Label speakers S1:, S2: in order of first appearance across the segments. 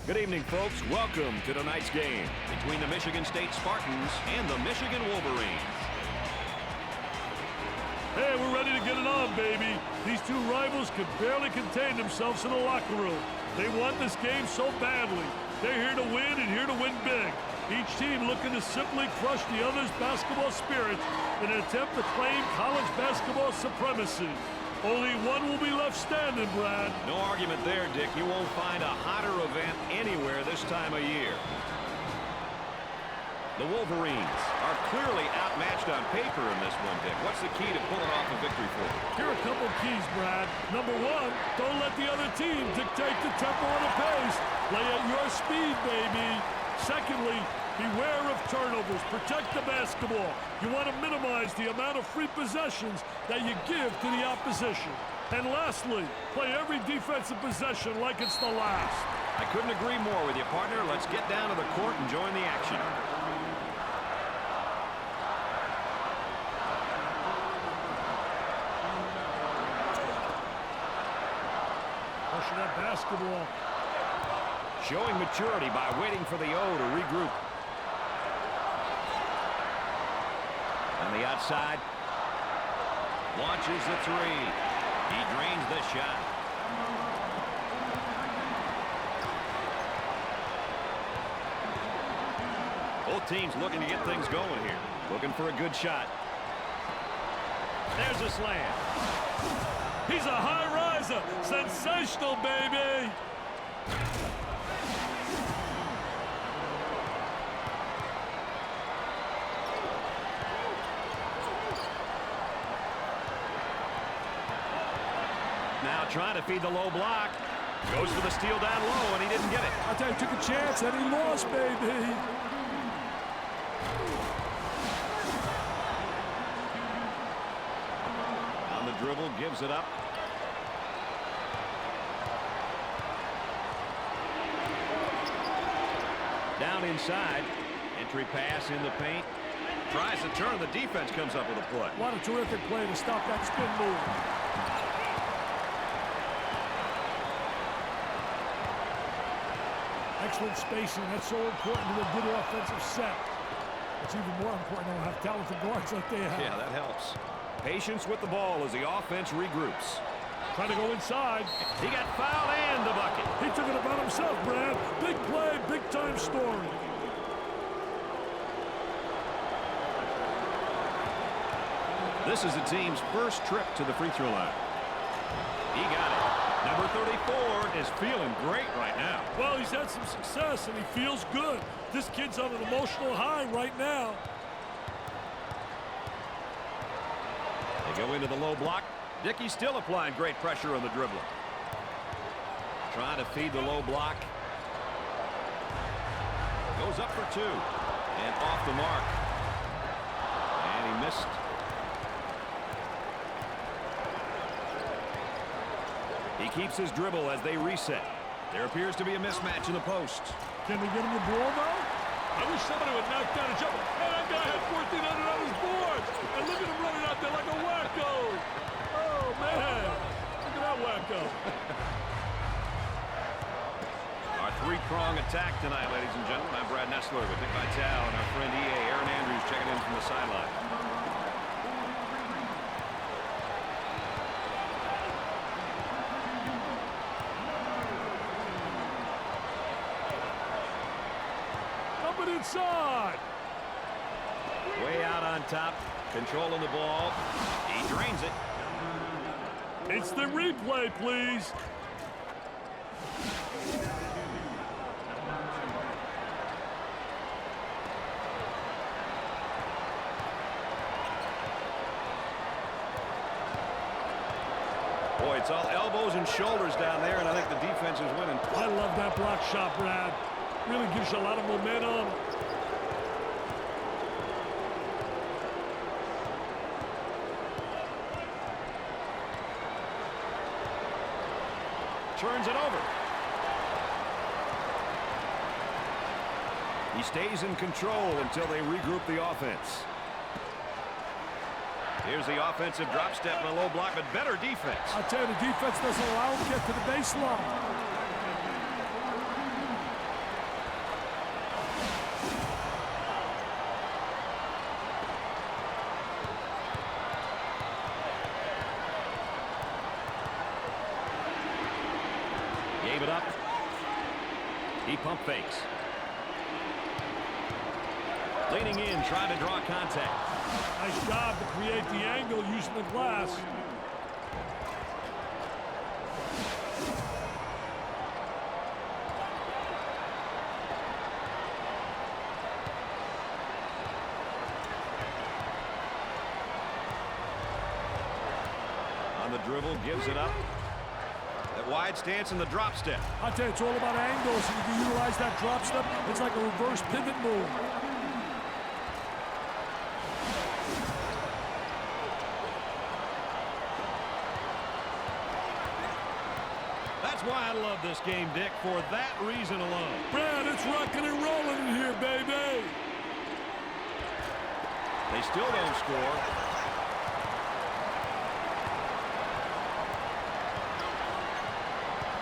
S1: Good evening, folks. Welcome to tonight's game between the Michigan State Spartans and the Michigan Wolverines.
S2: Hey, we're ready to get it on, baby. These two rivals could barely contain themselves in the locker room. They want this game so badly. They're here to win and here to win big. Each team looking to simply crush the other's basketball spirit in an attempt to claim college basketball supremacy. Only one will be left standing, Brad.
S1: No argument there, Dick. You won't find a hotter event anywhere this time of year. The Wolverines are clearly outmatched on paper in this one, Dick. What's the key to pulling off a victory for them?
S2: Here are a couple keys, Brad. Number one, don't let the other team dictate the tempo and the pace. Play at your speed, baby. Secondly, beware of turnovers. Protect the basketball. You want to minimize the amount of free possessions that you give to the opposition. And lastly, play every defensive possession like it's the last.
S1: I couldn't agree more with you, partner. Let's get down to the court and join the action.
S2: Pushing that basketball.
S1: Showing maturity by waiting for the O to regroup. On the outside. Launches the three. He drains the shot. Both teams looking to get things going here. Looking for a good shot. There's a slam.
S2: He's a high riser. Sensational, baby.
S1: Now trying to feed the low block. Goes for the steal down low, and he didn't get it.
S2: I tell you, he took a chance, and he lost, baby.
S1: On the dribble, gives it up. Down inside. Entry pass in the paint. Tries to turn. The defense comes up with a play.
S2: What a terrific play to stop that spin move. Excellent spacing. That's so important to a good offensive set. It's even more important to have talented guards like they have.
S1: Yeah, that helps. Patience with the ball as the offense regroups.
S2: Trying to go inside.
S1: He got fouled and the bucket.
S2: He took it upon himself, Brad. Big play, big-time story.
S1: This is the team's first trip to the free throw line. He got it. Number 34 is feeling great right now.
S2: Well, he's had some success, and he feels good. This kid's on an emotional high right now.
S1: They go into the low block. Dickey's still applying great pressure on the dribbler. Trying to feed the low block. Goes up for two. And off the mark. And he missed. He keeps his dribble as they reset. There appears to be a mismatch in the post.
S2: Can we get him the ball, though? I wish somebody would knock down a jumper. Hey, that guy had 1,400 on his board. And look at him running out there like a wacko. Oh, man. Look at that wacko.
S1: Our three-prong attack tonight, ladies and gentlemen. I'm Brad Nessler with Dick Vitale and our friend EA Aaron Andrews checking in from the sideline.
S2: Inside.
S1: Way out on top, controlling the ball. He drains it.
S2: It's the replay, please.
S1: Boy, it's all elbows and shoulders down there, and I think the defense is winning.
S2: I love that block shot, Brad. Really gives you a lot of momentum.
S1: Turns it over. He stays in control until they regroup the offense. Here's the offensive drop step and a low block, but better defense.
S2: I'll tell you, the defense doesn't allow him to get to the baseline.
S1: He pump fakes. Leaning in, trying to draw contact.
S2: Nice job to create the angle using the glass.
S1: On the dribble, gives it up. That wide stance and the drop step.
S2: I tell you, it's all about angles. If you can utilize that drop step, it's like a reverse pivot move.
S1: That's why I love this game, Dick, for that reason alone.
S2: Brad, it's rocking and rolling in here, baby.
S1: They still don't score.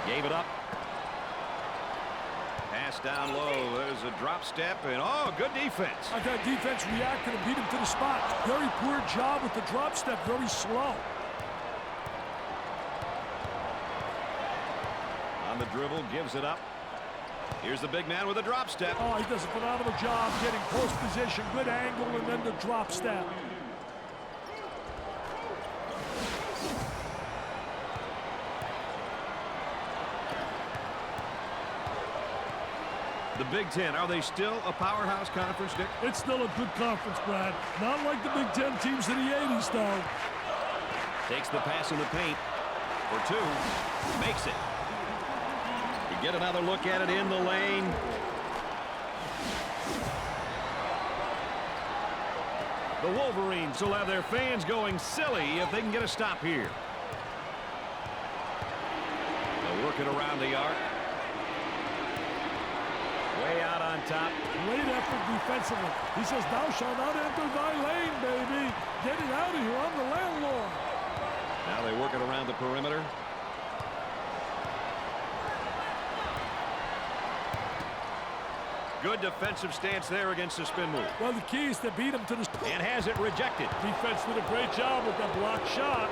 S1: Gave it up. Pass down low. There's a drop step, and oh, good defense.
S2: That defense reacted and beat him to the spot. Very poor job with the drop step, very slow.
S1: On the dribble, gives it up. Here's the big man with a drop step.
S2: Oh, he does a phenomenal job getting close position, good angle, and then the drop step.
S1: The Big Ten, are they still a powerhouse conference, Dick?
S2: It's still a good conference, Brad. Not like the Big Ten teams in the 80s, though.
S1: Takes the pass in the paint for two. Makes it. You get another look at it in the lane. The Wolverines will have their fans going silly if they can get a stop here. They'll work it around the arc. Way out on top.
S2: Great effort defensively. He says, thou shalt not enter thy lane, baby. Get it out of here. I'm the landlord.
S1: Now they work it around the perimeter. Good defensive stance there against the spin move.
S2: Well, the key is to beat him to the...
S1: And has it rejected.
S2: Defense did a great job with that block shot.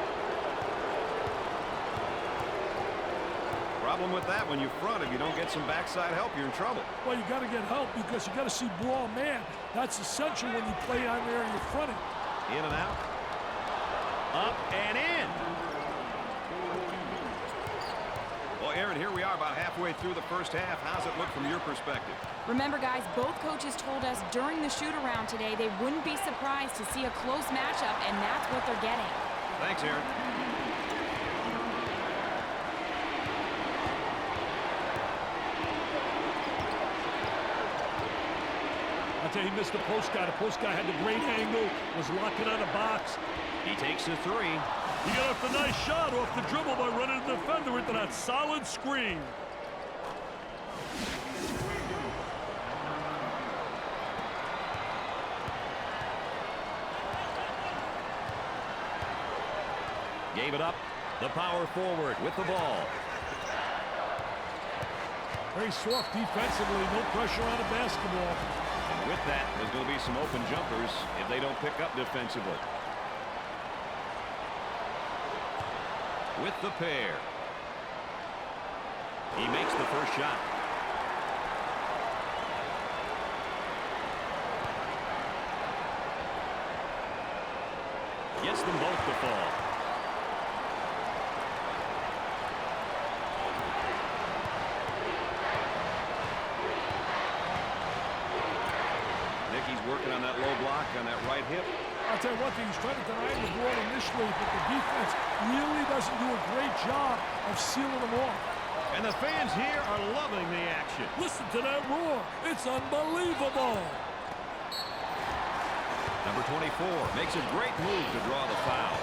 S1: Problem with that, when you front, if you don't get some backside help, you're in trouble.
S2: Well, you got to get help because you got to see ball man. That's essential when you play on there and you're fronting.
S1: In and out. Up and in. Well, Aaron, here we are about halfway through the first half. How's it look from your perspective?
S3: Remember, guys, both coaches told us during the shoot-around today they wouldn't be surprised to see a close matchup, and that's what they're getting.
S1: Thanks, Aaron.
S2: I'll tell you, he missed the post guy. The post guy had the great angle, was locking on the box.
S1: He takes the three.
S2: He got off the nice shot off the dribble by running the defender into that solid screen.
S1: Gave it up. The power forward with the ball.
S2: Very soft defensively, no pressure on the basketball.
S1: With that, there's going to be some open jumpers if they don't pick up defensively. With the pair. He makes the first shot. Gets them both to fall. Working on that low block on that right hip.
S2: I'll tell you one thing, he's trying to deny the ball initially, but the defense really doesn't do a great job of sealing them off.
S1: And the fans here are loving the action.
S2: Listen to that roar. It's unbelievable.
S1: Number 24 makes a great move to draw the foul.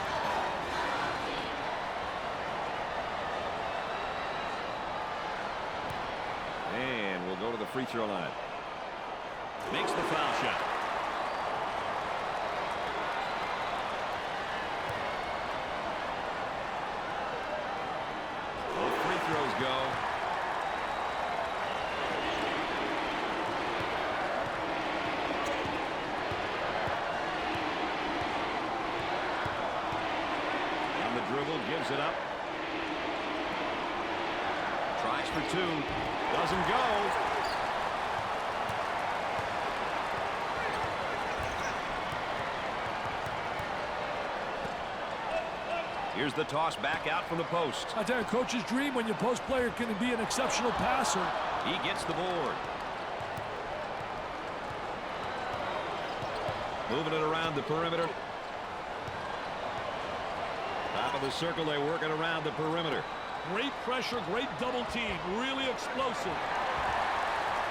S1: And we'll go to the free throw line. Makes the foul shot. Both free throws go. On the dribble, gives it up. Tries for two. Doesn't go. Here's the toss back out from the post.
S2: I tell you, coach's dream when your post player can be an exceptional passer.
S1: He gets the board. Moving it around the perimeter. Top of the circle, they work it around the perimeter.
S2: Great pressure, great double team. Really explosive.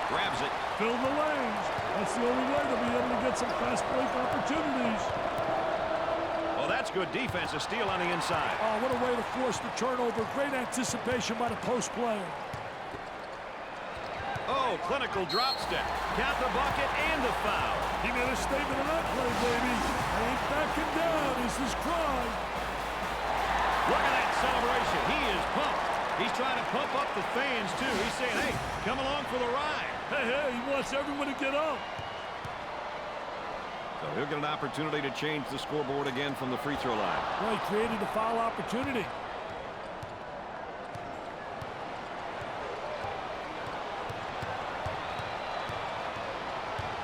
S1: Grabs it.
S2: Fill the lanes. That's the only way to be able to get some fast break opportunities.
S1: Well, that's good defense. A steal on the inside.
S2: Oh, what a way to force the turnover. Great anticipation by the post player.
S1: Oh, clinical drop step. Count the bucket and the foul.
S2: He made a statement on that play, baby. I ain't backing down. Is his cry.
S1: Look at that celebration. He is pumped. He's trying to pump up the fans, too. He's saying, hey, come along for the ride.
S2: Hey, he wants everyone to get up.
S1: So he'll get an opportunity to change the scoreboard again from the free throw line.
S2: Well, he created a foul opportunity.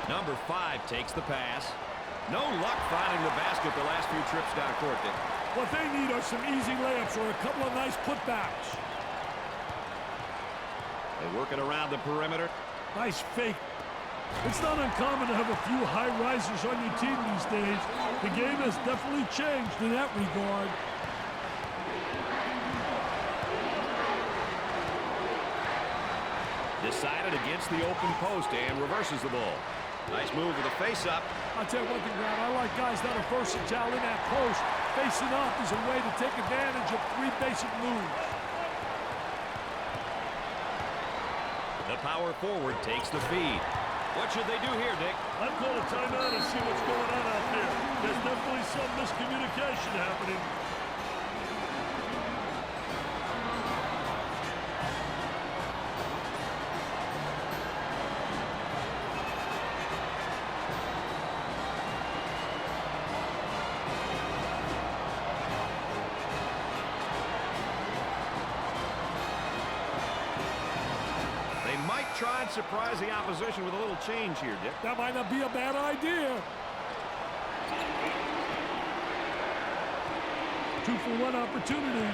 S1: Number 5 takes the pass. No luck finding the basket the last few trips down court, Dick.
S2: What they need are some easy layups or a couple of nice putbacks.
S1: They work it around the perimeter.
S2: Nice fake. It's not uncommon to have a few high risers on your team these days. The game has definitely changed in that regard.
S1: Decided against the open post and reverses the ball. Nice move with a face-up.
S2: I'll tell you one thing, Brad. I like guys that are versatile in that post. Facing up is a way to take advantage of 3 basic moves.
S1: The power forward takes the feed. What should they do here, Dick?
S2: I'd call a timeout and see what's going on out there. There's definitely some miscommunication happening.
S1: Try and surprise the opposition with a little change here, Dick.
S2: That might not be a bad idea. 2-for-1 opportunity.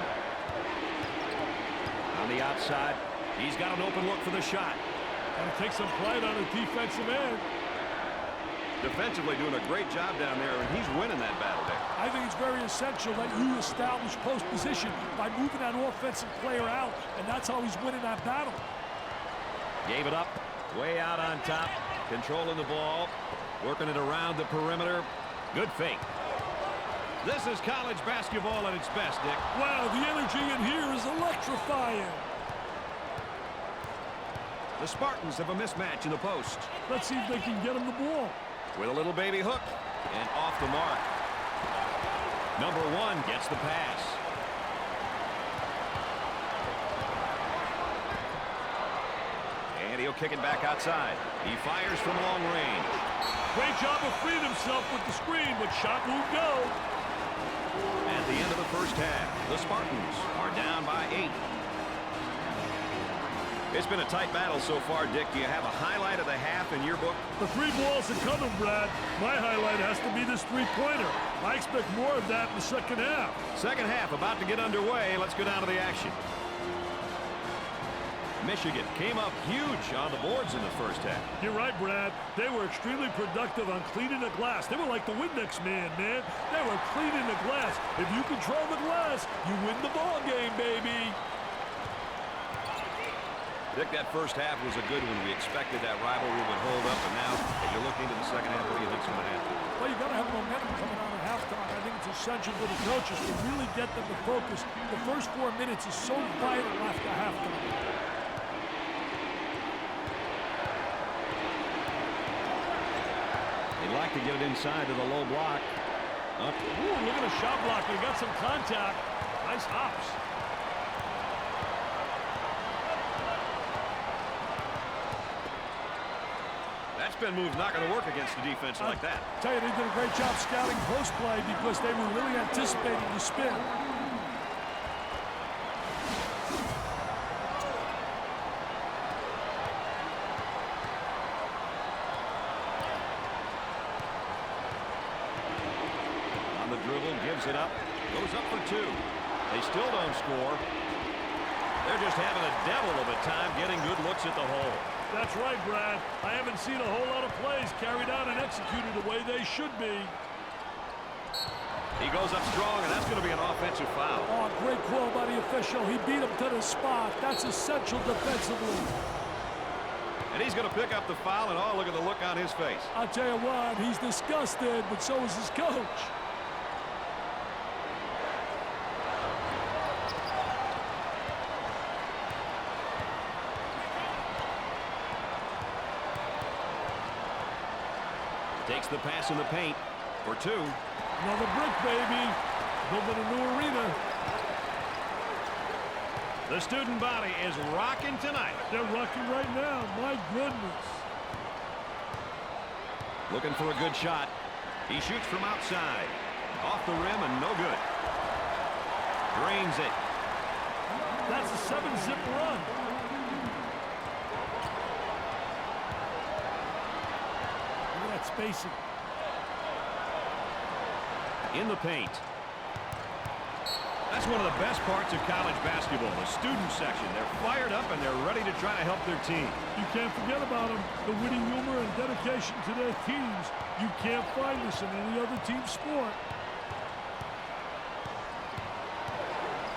S1: On the outside, he's got an open look for the shot.
S2: Got to take some pride on the defensive end.
S1: Defensively doing a great job down there, and he's winning that battle, Dick.
S2: I think it's very essential that you establish post position by moving that offensive player out, and that's how he's winning that battle.
S1: Gave it up, way out on top, controlling the ball, working it around the perimeter. Good fake. This is college basketball at its best, Dick.
S2: Wow, the energy in here is electrifying.
S1: The Spartans have a mismatch in the post.
S2: Let's see if they can get him the ball.
S1: With a little baby hook, and off the mark. Number 1 gets the pass. And he'll kick it back outside. He fires from long range.
S2: Great job of freeing himself with the screen, but shot won't go.
S1: At the end of the first half, the Spartans are down by 8. It's been a tight battle so far, Dick. Do you have a highlight of the half in your book?
S2: The 3 balls are coming, Brad. My highlight has to be this 3-pointer. I expect more of that in the second half.
S1: Second half about to get underway. Let's go down to the action. Michigan came up huge on the boards in the first half.
S2: You're right, Brad. They were extremely productive on cleaning the glass. They were like the Windex man. They were cleaning the glass. If you control the glass, you win the ball game, baby.
S1: Dick, that first half was a good one. We expected that rivalry would hold up, and now as you look into the second half, what do you think's going to happen?
S2: Well, you got to have momentum coming out at halftime. I think it's essential for the coaches to really get them to focus. The first 4 minutes is so vital after halftime.
S1: They'd like to get it inside to the low block. Up.
S2: Ooh, look at the shot block. They got some contact. Nice hops.
S1: That spin move's not going to work against a defense like that.
S2: I tell you, they did a great job scouting post play because they were really anticipating the spin.
S1: On the dribble, gives it up, goes up for 2. They still don't score. They're just having a devil of a time getting good looks at the hole.
S2: That's right, Brad. I haven't seen a whole lot of plays carried out and executed the way they should be.
S1: He goes up strong, and that's going to be an offensive foul.
S2: Oh, great call by the official. He beat him to the spot. That's essential defensively.
S1: And he's going to pick up the foul, and oh, look at the look on his face.
S2: I'll tell you what, he's disgusted, but so is his coach.
S1: Takes the pass in the paint for two.
S2: Another brick, baby. Building a new arena.
S1: The student body is rocking tonight.
S2: They're rocking right now. My goodness.
S1: Looking for a good shot. He shoots from outside. Off the rim and no good. Drains it.
S2: That's a 7-zip run. Look at that spacing.
S1: In the paint. That's one of the best parts of college basketball, the student section. They're fired up and they're ready to try to help their team.
S2: You can't forget about them. The witty humor and dedication to their teams. You can't find this in any other team sport.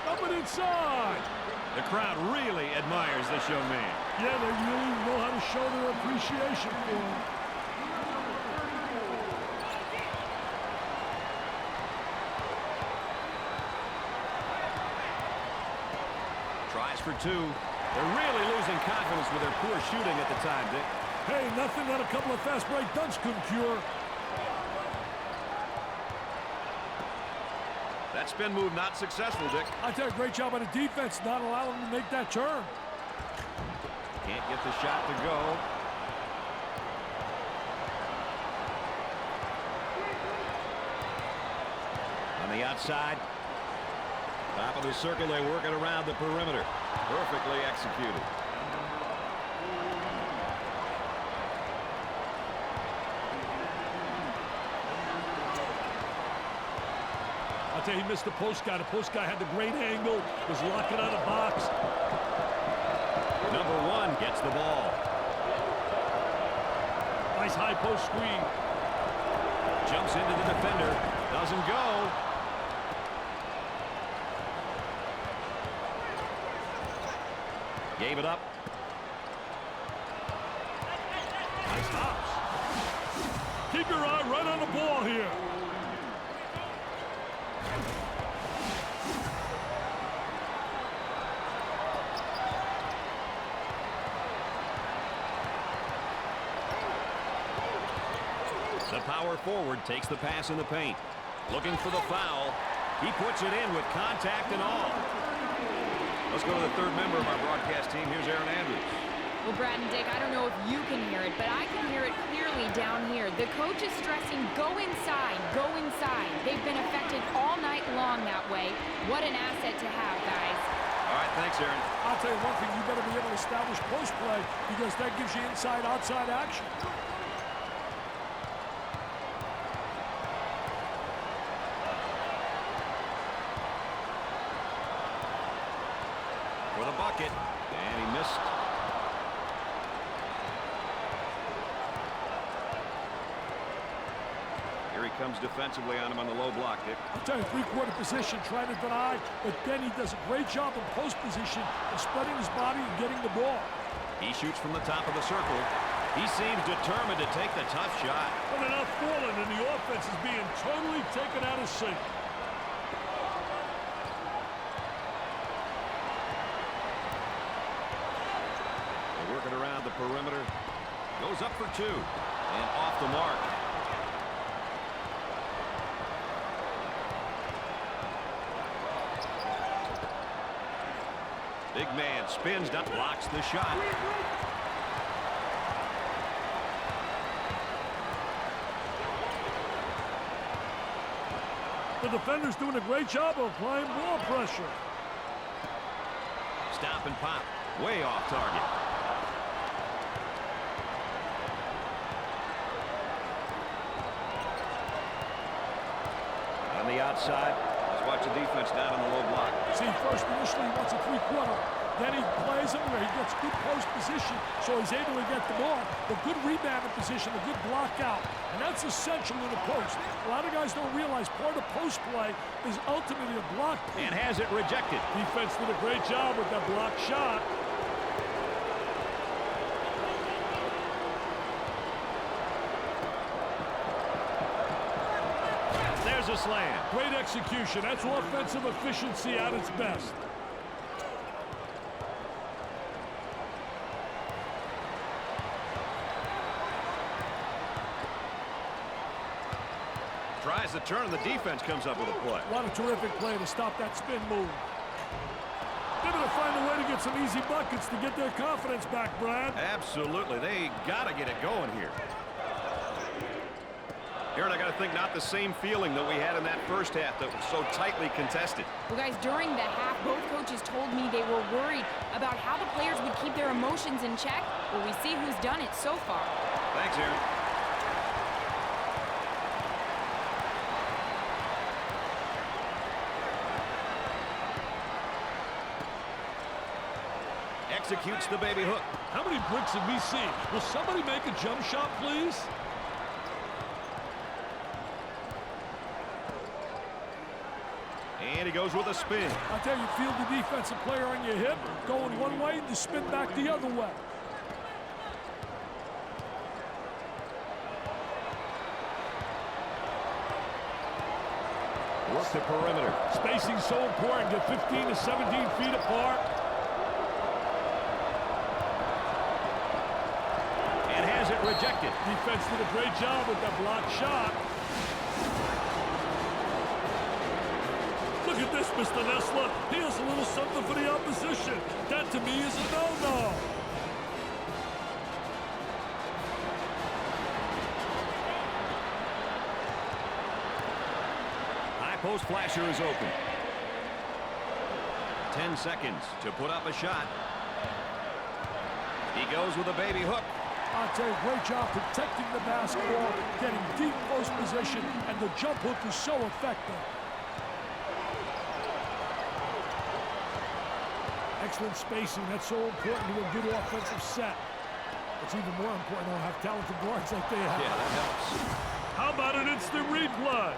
S2: Up and inside.
S1: The crowd really admires this young man.
S2: Yeah, they really know how to show their appreciation for him.
S1: Tries for two. They're really losing confidence with their poor shooting at the time, Dick.
S2: Hey, nothing that a couple of fast break dunks couldn't cure.
S1: That spin move not successful, Dick.
S2: I tell you, great job on the defense, not allowing them to make that turn.
S1: Can't get the shot to go. On the outside. Top of the circle, they work it around the perimeter. Perfectly executed.
S2: I'll tell you, he missed the post guy. The post guy had the great angle, was locking on the box.
S1: Number one gets the ball.
S2: Nice high post screen.
S1: Jumps into the defender. Doesn't go. Gave it up.
S2: Nice hops. Keep your eye right on the ball here.
S1: The power forward takes the pass in the paint. Looking for the foul. He puts it in with contact and all. Let's go to the third member of our broadcast team. Here's Aaron Andrews.
S3: Well, Brad and Dick, I don't know if you can hear it, but I can hear it clearly down here. The coach is stressing, go inside, go inside. They've been affected all night long that way. What an asset to have, guys.
S1: All right, thanks, Aaron.
S2: I'll tell you one thing, you better be able to establish post play because that gives you inside-outside action.
S1: For the bucket, and he missed. Here he comes defensively on him on the low block, Dick.
S2: I'll tell you, three-quarter position, trying to deny, but then he does a great job in post position of spreading his body and getting the ball.
S1: He shoots from the top of the circle. He seems determined to take the tough shot.
S2: But they're not falling, and the offense is being totally taken out of sync.
S1: Working around the perimeter. Goes up for two. And off the mark. Big man spins down, blocks the shot.
S2: The defender's doing a great job of applying ball pressure.
S1: Stop and pop. Way off target. On the outside, let's watch wants a defense down in the low block.
S2: See, first initially he wants a three-quarter. Then he plays him where he gets good post position, so he's able to get the ball. The good rebounding position, the good block out. And that's essential in the post. A lot of guys don't realize part of post play is ultimately a block.
S1: And has it rejected.
S2: Defense did a great job with that block shot.
S1: There's a slam.
S2: Great execution. That's offensive efficiency at its best.
S1: Tries to turn, the defense comes up with a play.
S2: What a terrific play to stop that spin move. They're going to find a way to get some easy buckets to get their confidence back, Brad.
S1: Absolutely. They got to get it going here. Aaron, I got to think not the same feeling that we had in that first half that was so tightly contested.
S3: Well, guys, during the half, both coaches told me they were worried about how the players would keep their emotions in check. Well, we see who's done it so far.
S1: Thanks, Aaron. Executes the baby hook.
S2: How many bricks have we seen? Will somebody make a jump shot, please?
S1: And he goes with a spin.
S2: I tell you, feel the defensive player on your hip, going one way, and you spin back the other way.
S1: Work the perimeter.
S2: Spacing so important. Get 15 to 17 feet apart.
S1: And has it rejected.
S2: Defense did a great job with that block shot. Look at this, Mr. Nessler. He has a little something for the opposition. That, to me, is a no-no.
S1: High post flasher is open. 10 seconds to put up a shot. He goes with a baby hook.
S2: I'll tell you, great job protecting the basketball, getting deep post position, and the jump hook is so effective. Excellent spacing. That's so important to a good offensive set. It's even more important to have talented guards like they have.
S1: Yeah, that helps.
S2: How about an instant replay?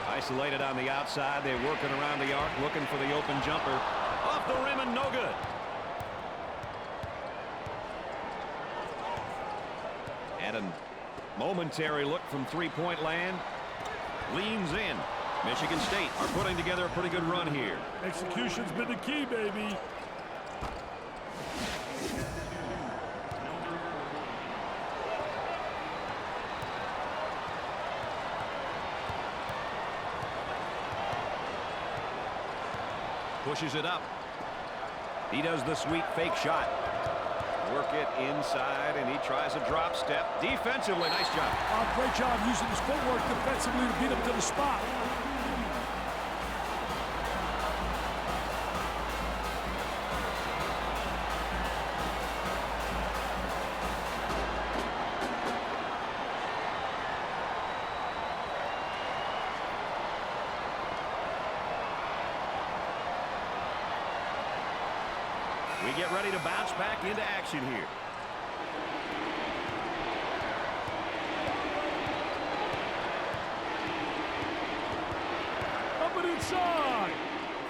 S1: Isolated on the outside. They're working around the arc, looking for the open jumper. Off the rim and no good. And a momentary look from three-point land. Leans in. Michigan State are putting together a pretty good run here.
S2: Execution's been the key, baby.
S1: Pushes it up. He does the sweet fake shot. Work it inside, and he tries a drop step. Defensively, nice job.
S2: Great job using his footwork defensively to beat him to the spot.
S1: We get ready to bounce back into action here.
S2: Up and inside.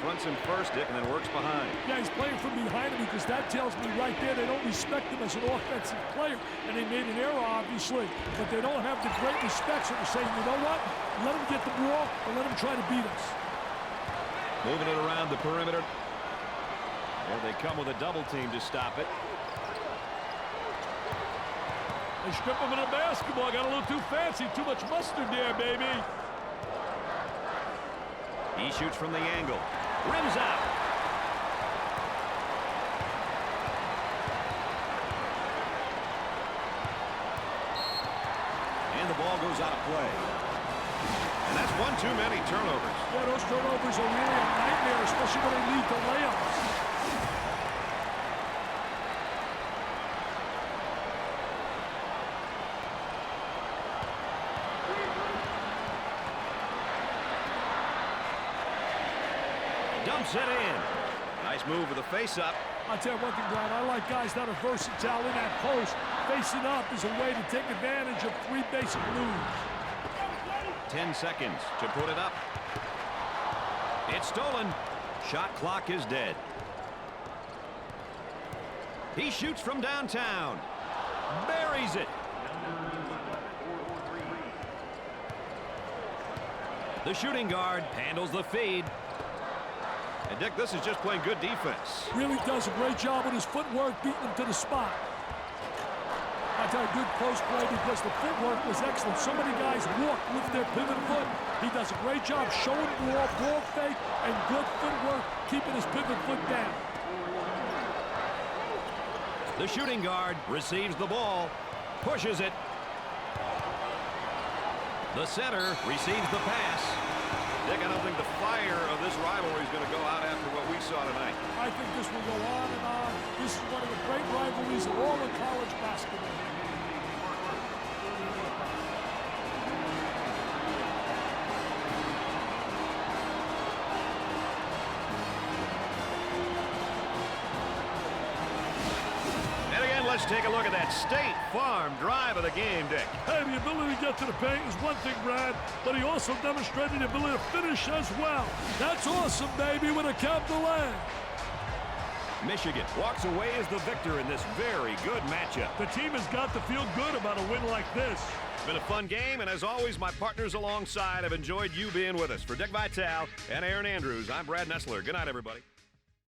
S1: Fronts him first, Dick, and then works behind.
S2: Yeah, he's playing from behind him because that tells me right there they don't respect him as an offensive player. And they made an error, obviously. But they don't have the great respect, so they're saying, you know what? Let him get the ball and let him try to beat us.
S1: Moving it around the perimeter. There they come with a double team to stop it.
S2: They strip him of the basketball. Got a little too fancy. Too much mustard there, baby.
S1: He shoots from the angle. Rims out. And the ball goes out of play. And that's one too many turnovers.
S2: Yeah, those turnovers are really a nightmare, especially when they lead to layups.
S1: Dumps it in. Nice move with a face-up.
S2: I'll tell you one thing, Brad. I like guys that are versatile in that post. Facing up is a way to take advantage of three basic moves.
S1: 10 seconds to put it up. It's stolen. Shot clock is dead. He shoots from downtown. Buries it. The shooting guard handles the feed. And Dick, this is just playing good defense.
S2: Really does a great job with his footwork, beating him to the spot. I tell you, good close play because the footwork was excellent. So many guys walk with their pivot foot. He does a great job showing ball fake, and good footwork, keeping his pivot foot down.
S1: The shooting guard receives the ball, pushes it. The center receives the pass. Dick, I don't think the fire of this rivalry is going to go out after what we saw tonight.
S2: I think this will go on and on. This is one of the great rivalries of all of college basketball.
S1: And again, let's take a look at that State Farm drive of the game, Dick.
S2: Hey, the ability to get to the paint is one thing, Brad, but he also demonstrated the ability to finish as well. That's awesome, baby, with a capital A.
S1: Michigan walks away as the victor in this very good matchup.
S2: The team has got to feel good about a win like this.
S1: It's been a fun game, and as always, my partners alongside have enjoyed you being with us. For Dick Vitale and Aaron Andrews, I'm Brad Nessler. Good night, everybody.